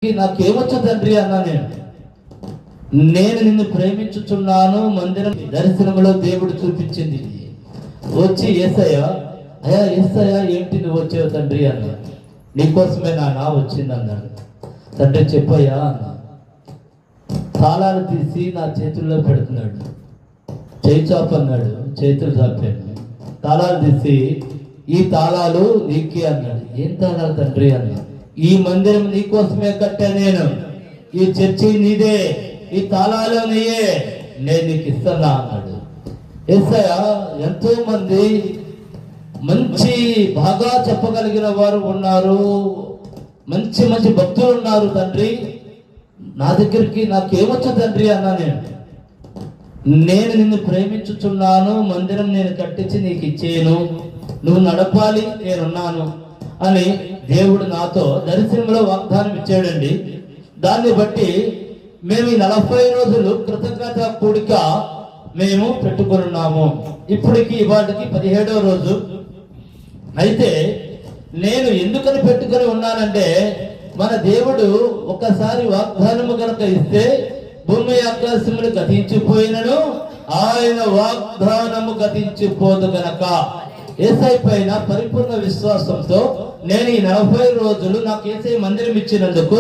నాకేమొచ్చు తండ్రి అన్నా నేను నిన్ను ప్రేమించుచున్నాను. మందిరం దర్శనంలో దేవుడు చూపించింది. వచ్చి యేసయ్య, అయ్యా యేసయ్య ఏంటి నువ్వు వచ్చావు తండ్రి అన్నా. నీకోసమే నా వచ్చింది అన్నాడు. తండ్రి చెప్పయ్యా అన్నా. తాళాలు తీసి నా చేతుల్లో పెడుతున్నాడు. చేయి చాపు అన్నాడు. చేతులు చాపాను. తాళాలు తీసి ఈ తాళాలు నీకే అన్నాడు. ఏం తాళాలు తండ్రి అన్నా. ఈ మందిరం నీకోసమే కట్టా, నేను ఈ చర్చి నీదే, ఈ తాళాలు నీయే, నేను నీకు ఇస్తున్నా అన్నాడు. యేసయ్య ఎంతో మంది మంచి బాగా చెప్పగలిగిన వారు ఉన్నారు, మంచి మంచి భక్తులు ఉన్నారు తండ్రి. నా దగ్గరికి నాకేమొచ్చు తండ్రి అన్నా. నేను నిన్ను ప్రేమించుచున్నాను, మందిరం నేను కట్టించి నీకు ఇచ్చేయను, నువ్వు నడపాలి, నేనున్నాను అని దేవుడు నాతో దర్శనంలో వాగ్దానం ఇచ్చాడండి. దాన్ని బట్టి మేము ఈ 40 రోజులు కృతజ్ఞత కూడిక మేము పెట్టుకున్నాము. ఇప్పటికి ఇవాటికి 17వ రోజు. అయితే నేను ఎందుకని పెట్టుకొని ఉన్నానంటే, మన దేవుడు ఒకసారి వాగ్దానము గనక ఇస్తే భూమి ఆకాశములు గతించిపోయినను ఆయన వాగ్దానము గతించిపోదు గనక యేసయ్య పైన పరిపూర్ణ విశ్వాసంతో నేను ఈ 40 రోజులు నాకు యేసయ్య మందిరం ఇచ్చినందుకు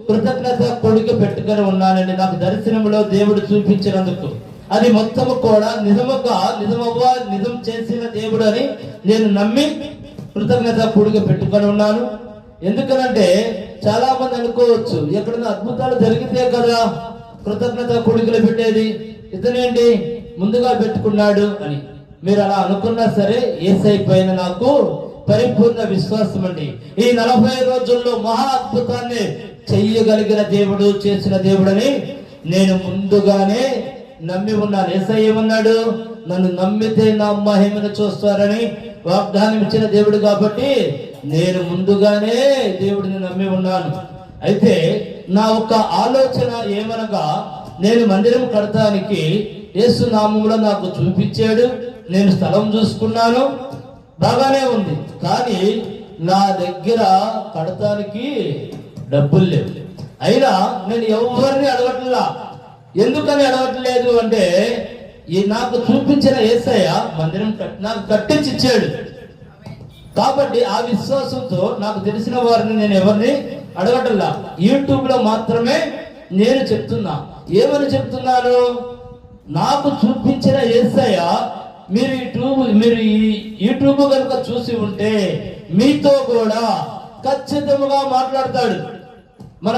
కృతజ్ఞత కొడుకు పెట్టుకొని ఉన్నానండి. నాకు దర్శనంలో దేవుడు చూపించినందుకు అది మొత్తము కూడా నిజం చేసిన దేవుడు అని నేను నమ్మి కృతజ్ఞత కొడుకు పెట్టుకొని ఉన్నాను. ఎందుకనంటే చాలా మంది అనుకోవచ్చు, ఎక్కడైనా అద్భుతాలు జరిగితే కదా కృతజ్ఞత కొడుకులు పెట్టేది, ఇతనేంటి ముందుగా పెట్టుకున్నాడు అని. మీరు అలా అనుకున్నా సరే యేసయ్య పైన నాకు పరిపూర్ణ విశ్వాసం అండి. ఈ 40 రోజుల్లో మహా అద్భుతాన్ని చెయ్యగలిగిన దేవుడు, చేసిన దేవుడని నేను ముందుగానే నమ్మి ఉన్నాను. యేసయ్య ఏమన్నాడు? నన్ను నమ్మితే నా మహిమను చూస్తారని వాగ్దానం ఇచ్చిన దేవుడు కాబట్టి నేను ముందుగానే దేవుడిని నమ్మి ఉన్నాను. అయితే నా ఒక ఆలోచన ఏమనగా, నేను మందిరం కడతానికి యేసు నామములో నాకు చూపించాడు, నేను స్థలం చూసుకున్నాను, బాగానే ఉంది. కానీ నా దగ్గర కడతానికి డబ్బులు లేవు. అయినా నేను ఎవరిని అడగట్లా. ఎందుకని అడగట్లేదు అంటే, ఈ నాకు చూపించిన యేసయ్య మందిరం నాకు కట్టించి ఇచ్చాడు కాబట్టి ఆ విశ్వాసంతో నాకు తెలిసిన వారిని నేను ఎవరిని అడగట్లా. యూట్యూబ్ లో మాత్రమే నేను చెప్తున్నా. ఏమని చెప్తున్నాను? నాకు చూపించిన యేసయ్య మీరు ఈ యూట్యూబ్ కనుక చూసి ఉంటే మీతో కూడా ఖచ్చితంగా మాట్లాడతాడు. మన